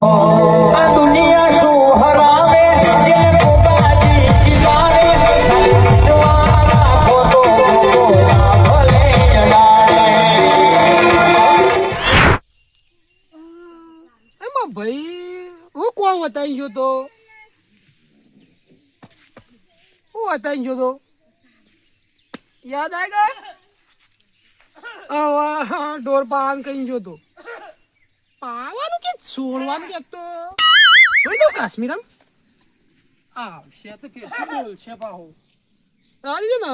આ દુનિયા શું હરાવે જે પોતાની કિનારે દ્વારા ખોટો ના ભલે એમાં ભાઈ હું કોણ વતાઈ ગયો તો હું વતાઈ ગયો તો યાદ આવી ગયા ડોર પાન કઈ ગયો તો પાવાનું કે છોડવાનું કે તો છોડી દઉં કાશ્મીરમ આવશે તો ફેર બોલશે પાહો રાજી છે ને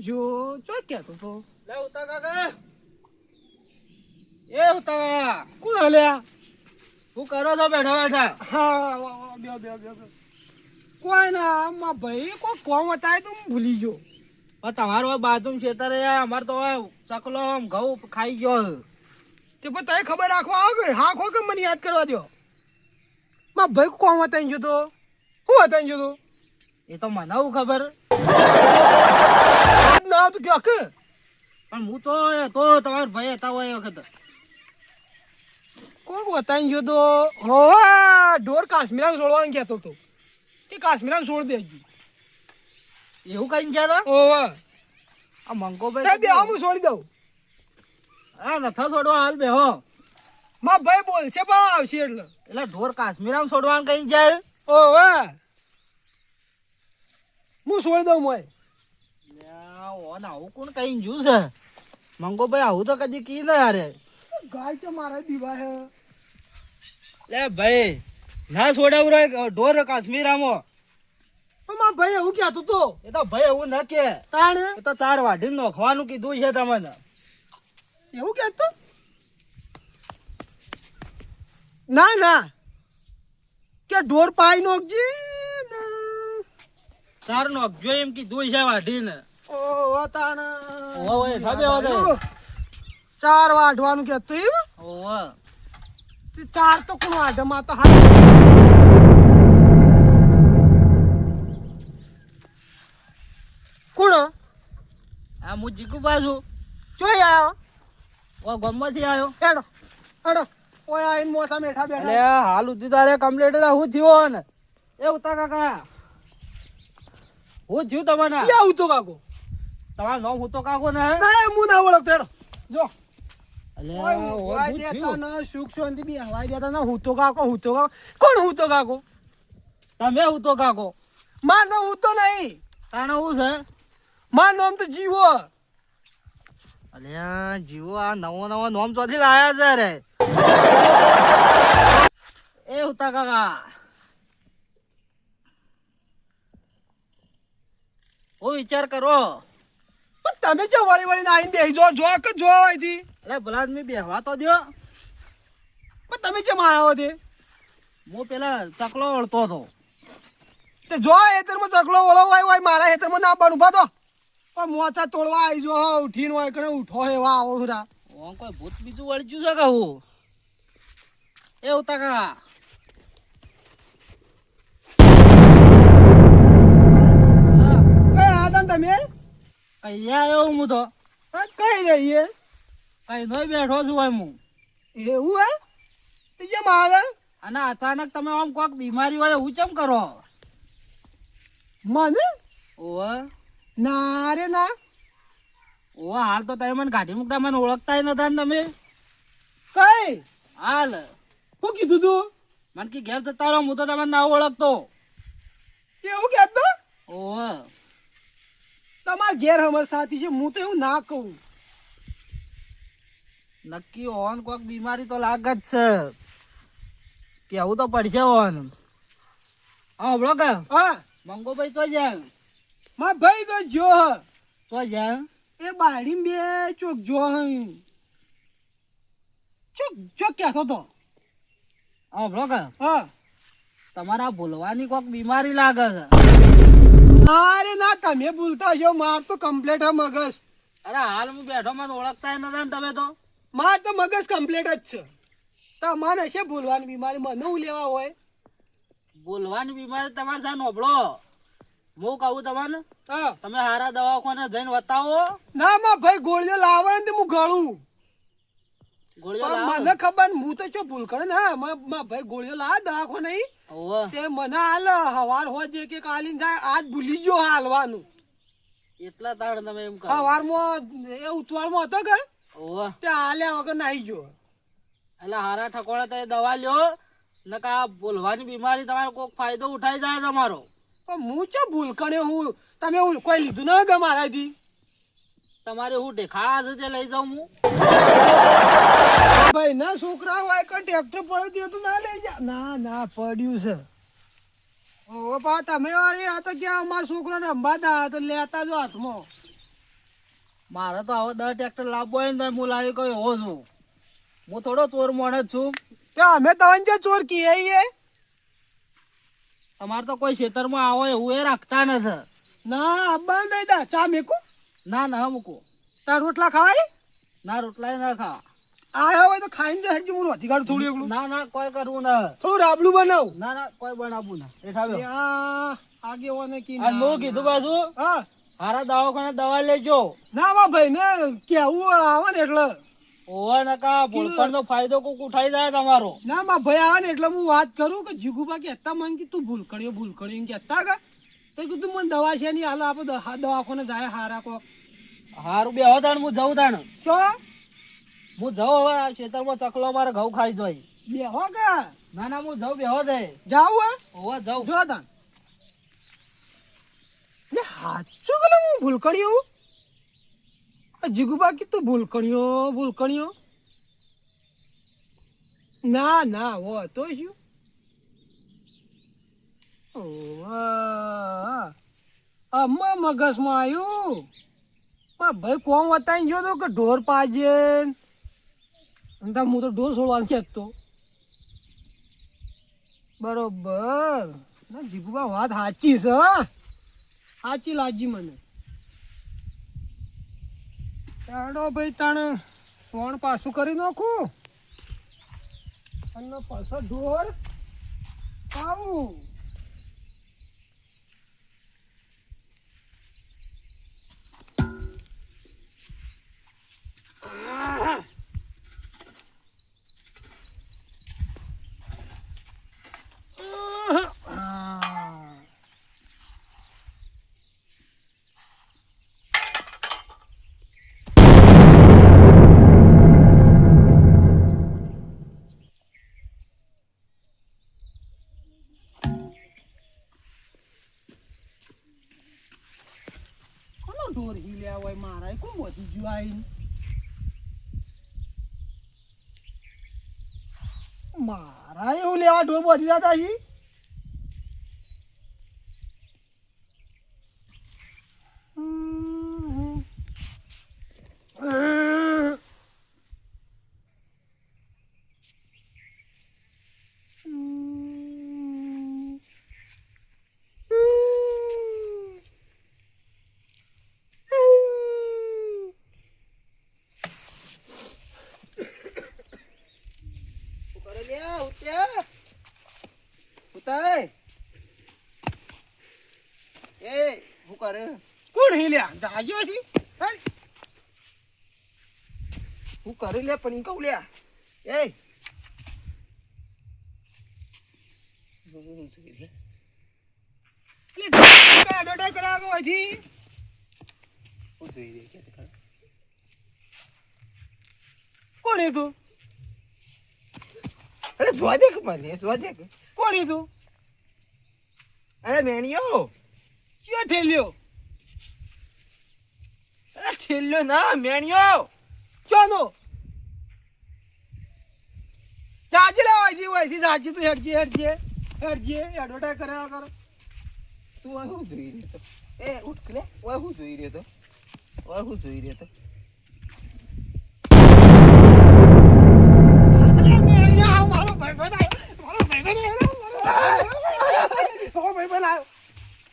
જો કહેતો તો લે ઉતા કાકા એ ઉતા કોણ હલ્યા શું કરો છો બેઠા બેઠા? હા બે કોઈ ના આમાં ભાઈ કોઈ કોમ હતા તો હું ભૂલી ગયો. પણ તમારો બાજુ ખેતર અમારે તો ચકલો આમ ઘઉં ખાઈ ગયો. તે પણ તને ખબર રાખવા આવો કે હા ખો કે મને યાદ કરવા દો. માં ભાઈ કોમ હતા ગયો તો હું હતા ગયો તો એ તો મને હું ખબર ના તો ક્યાં કે પણ હું તો તમારા ભાઈ હતા હોય એ વખત કોક વતાઈ ગયો તો હોવા ઢોર કાશ્મીરા છોડવાનું કહેતો હતો કે કાશ્મીરા છોડ દેજો એવું કઈ ગયા હતા. હોવા આ મંગોભાઈ બે હું છોડી દઉં. હા નથા છોડવા હાલ બેહો. માં ભાઈ બોલશે પણ આવશે એટલે ઢોર કાશ્મીરામાં છોડવાનું કઈ જાય. હોવા હું છોડી દઉં મોય ઓન આવું કોણ કઈ જ્યું છે મંગોભાઈ? આવું તો કદી કી ના યાર. ગાય તો મારા દીવા હે લે ભાઈ ના છોડાવું રે ઢોર કાશ્મીરામાં. પણ માં ભાઈ એવું કહેતો તો એ તો ભાઈ એવું ન કે તાણ એ તો 4 વાઢીને નોખવાનું કીધું છે તમને. એવું કહેતો ના કે ઢોર પાઈ નોખજી 4 નોખજો એમ કીધું છે વાઢીને. ઓ તાણ ઓય ઠાબે ઓય 4 વાઢવાનું કહેતો એમ ઓય 4 તો કોણ વાઢે માં તો હા કોણ આ હું જીકુ બાજુ જોઈ આવ્યો ઓ ગમમાંથી આવ્યો. હેડો ઓય આઈને મોસા બેઠા એટલે બેઠા હાલ ઉધી તારે કમ્પ્લીટ હું થયો ને એ ઉતા કાકા હું થયું તમને? ક્યાં ઉતો કાકો તમારું નામ હું તો કાકો ને ના હું ના ઓળખતો હેડો જો એટલે ઓય હું દેતા ના સુખ શાંતિ બી હવાઈ દેતા ના હું તો કાકો કોણ હું તો કાકો તમે હું તો કાકો માર નામ હું તો નહીં તાણે હું છે માર નામ તો જીવો અલ્યા જીવો આ નવો નોમ ચોથી લાયા છે રે એ ઉતા કાકા ઓ વિચાર કરો. પણ તમે જો વળી આઈને બેહી જો કે જો અહીંથી એટલે ભલા આદમી બેહવા તો દ્યો. પણ તમે કેમ આવ્યો તે હું પેલા ચકલો વળતો હતો. તે જો હેતરમાં ચકલો ઓળો હોય મારા હેતરમાં ના પણ ઉભા તો પણ મોચા તોડવા આવી જો ઉઠીને હોય કણે ઉઠો એવા આવો ખરા ઓમ કોઈ ભૂત બીજું વળજ્યું છે કે હું એ ઉતા કાકા કઈ આદન તમે કઈ આવ્યો હું તો કઈ જઈએ કઈ નહીં બેઠો છું એમ હું. એવું હે તે કેમ આવે અને અચાનક તમે આમ કોઈક બીમારી હોય હું ચમ કરો? મને ઓવે ના રે ના ઓવે હાલ તો તમે મને ગાડી મૂકતા મને ઓળખતા નતા ને તમે કઈ હાલ શું કીધું તું મને કે ઘેર જતા રહો હું તો તમને ના ઓળખતો. એવું કહેતો ઓવે તમારા ઘેર હમર સાથી છે હું તો એવું ના કહું નક્કી ઓન કોઈક બીમારી તો લાગ જ છે કેવું તો પડશે ઓન. હા બોલો કે હા મંગોભાઈ તો જાય મારા ભાઈ તો જો હ તો જાય એ બાળી બે ચોક જો ચોક ક્યાં થતો હા બોલો કે હા તમારા ભૂલવાની કોઈક બીમારી લાગે છે. અરે ના તમે ભૂલતા છો માર તો કમ્પ્લેટ હે મગજ અરે હાલ હું બેઠો મને ઓળખતા નતા ને તમે તો. માર તો મગજ કમ્પ્લેટ જ છે તમારે છે ભૂલવાની બીમારી મને હું લેવા હોય ભૂલવાની બીમારી તમારે ત્યાં નોબળો હું કહું તમને હા તમે હારા દવાખાને જઈને બતાવો. ના માં ભાઈ ગોળીઓ લાવે ને તે હું ગળું ગોળીઓ પણ લાવ. મને ખબર ને, હું તો શું ભૂલ કરે ને, હા મારા ભાઈ ગોળીઓ લાવ દવાખો નહીં ઓવે. તે મને હાલ હવાર હોય જે કે કાલીન જાય આજ ભૂલી ગયો હાલવાનું. એટલા તાળ તમે એમ કરો. હવારમાં એ ઉતવાળમાં હતો કે ઓવે. તે હાલ્યા વગર નાહી ગયો. એટલે હારા ઠકોડા તો દવા લ્યો, નકા આ બોલવાની બીમારી તમારો કોક ફાયદો ઉઠાઈ જાય તમારો. પણ હું ચો ભૂલ કરે, હું તમે કોઈ લીધું ના કે મારાથી? તમારે હું દેખા છે તે લઈ જાઉં હું. ભાઈ ના છોકરા હોય કે ટ્રેક્ટર પડ્યું તો ના લઈ જા. ના ના પડ્યું છે. ઓ પા તમે વાળી આ તો ક્યાં અમારા છોકરાને અંબાતા તો લેતા જો હાથમાં. મારે તો હવે 10 ટ્રેક્ટર લાવવો હોય ને તો હું લાવી કયો એવો છું. હું થોડો ચોર માણસ છું. તે અમે તમને જે ચોર કહીએ. તમારે તો કોઈ ખેતરમાં આવો એવું એ રાખતા નથી. ના અબ્બા નહીં દા ચા મેકું. ના ના મૂકો. તાર રોટલા ખાવાય ના રોટલા ના ખા. આયા હોય તો ખાઈને જો હેડજો, હું રોટી કાઢું થોડું એકલું. ના ના કોઈ કરવું ના. થોડું રાબડું બનાવ. ના ના કોઈ બનાવવું ના. એઠાવ્યો. આગેવાને કી આ નો કીધું બાજુ હા હારા દવાખાને દવા લેજો. ના માં ભાઈ ને કેવું આવે ને એટલે. ઓવા નકા ભૂલપણનો ફાયદો કોક ઉઠાઈ જાય તમારો. ના માં ભાઈ આવે ને એટલે હું વાત કરું કે જીગુબા કહેતા મને કે તું ભૂલ કર્યો એમ કહેતા કે તો કીધું મને દવા છે નહીં હાલ આપણે દવાખાને જાય હારા કો. હારું બેહો તાણ હું જઉં તાણ. ચો હું જાઉં હવે આ ખેતરમાં ચકલો મારે ઘઉં ખાઈ જોઈ. બેહો કે ના ના હું જાઉં બેહો દે. જાવ હે ઓવા જાઉં. જો તાન લે હાથ શું કે હું ભૂલ કર્યો. જીગુબા કીધું ભૂલ કર્યો. ના ના હો તો શું આમાં મગજમાં આવ્યું. ભાઈ કોમ વતાઈ ગયો તો કે ઢોર પાજે હું તો ઢોર છોડવાનું છે તો બરોબર. ના જીગુબા વાત સાચી છે, સાચી લાજી મને. ચાલો ભાઈ તાણ સોણ પાછું કરી નાખું અને પાછો ઢોર આવું. ઢોર હિલ્યા હોય મારા કોણ વધી ગયું આઈને. મારા એવું લેવા ઢોર વધી જતા છે. કોણ હિલ્યા જાજો છે હું કરી લે પણ કહું લ્યા. એ કોણ એ તું? અરે જોવા દે મને જોવા દે. કોણ એ તું? અરે મેણિયો ક્યાં ઠેલ્યો? અરે છેલ્લો ના મેણિયો. ચાલો જાજી લેવાજી હોય જાજી તું હેડજે એડવર્ટાઈઝ કર્યા કરો. તું આ શું જોઈ રહ્યો તો? એ ઉઠ લે. ઓય શું જોઈ રહ્યો તો? મારો ભાઈબંધ આવ્યો.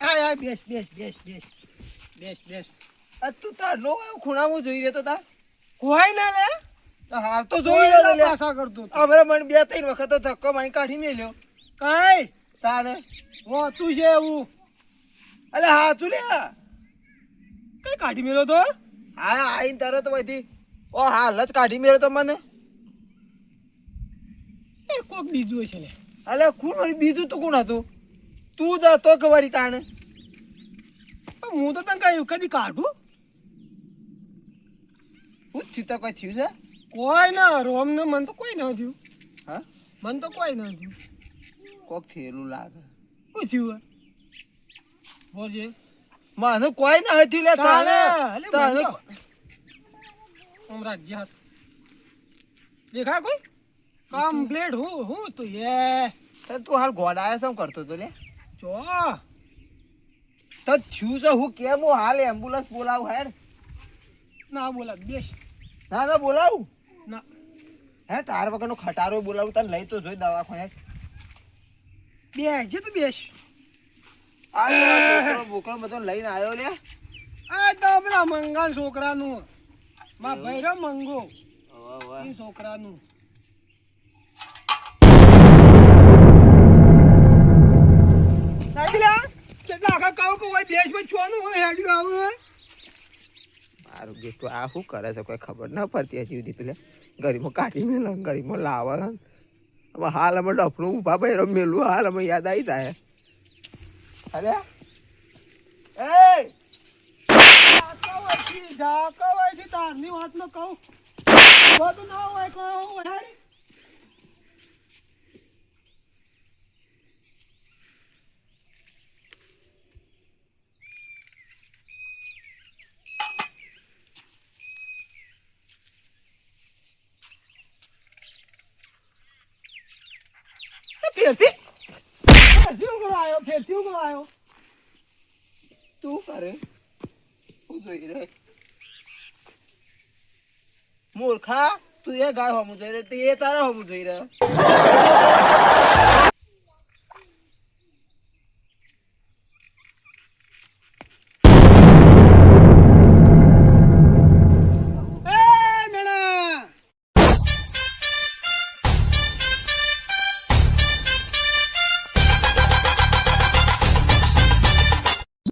આ બેસ. આ તું તાર નો ખૂણામાં જોઈ રહ્યો તો તાર? કોઈ ના લે હાલ તો જોઈ રહ્યો લે. પાછા કરતો હવે મને 2-3 વખત ધક્કો મારી કાઢી મેલ્યો. કઈ તારે તું છે એવું અલે હા તું લે. કઈ કાઢી મેલો તો હા આઈને તરત વધી ઓ હાલ જ કાઢી મેલ્યો તો મને. એ કોક બીજું છે લે. અલે કોણ હોય? બીજું તો કોણ હતું? તું જ હતો કે વળી તાણે? પણ હું તો તને કઈ કદી કાઢું હું થયું તો કોઈ થયું છે? કોઈ ના રોમ ને મન તો કોઈ ના થયું. હા મન તો કોઈ ના થયું. કોક થયેલું લાગે. શું થયું બોલજે. મને કોઈ ના થયું લે તાણે. અલે તાણે હમ રાજ્ય હાથ દેખા કોઈ કમ્પ્લેટ હું તો એ તું હાલ ગોડાયા શું કરતો તો લે? જો તો થયું છે હું કેમ? હું હાલ એમ્બ્યુલન્સ બોલાવું હેડ. ના બોલા બેસ ના ના બોલાવું ના હે તાર વગરનો ખટારો બોલાવું તને લઈ તો જોઈ દવાખાને. બેસ જે તું બેસ. આ છોકરો બોકરો બધો લઈને આવ્યો લે. આ તો પેલા મંગાન છોકરાનું માં ભૈરવ મંગો એ છોકરાનું. કેટલા આખા કાવ કે હોય દેશમાં ચોનું હોય હેડ્યું આવે. મારું બેટું આ શું કરે છે કોઈ ખબર ના પડતી હજી સુધી. લે ગરીમાં કાઢી મેલો ગરીમાં લાવે. હવે હાલ અમે ડફનું ઉભા ભાઈ મેલું હાલ અમે યાદ આવી જાય. અલે એ ઢાકા હોય છે તારની વાત નો કહું બધું ના હોય કહું હેડી. ફેરથી ઉગરો આવ્યો. તું કરે હું જોઈ રે મૂર્ખા. તું એ ગાય હમું જોઈ રહ્યો તે એ તારા હમું જોઈ રહ્યો.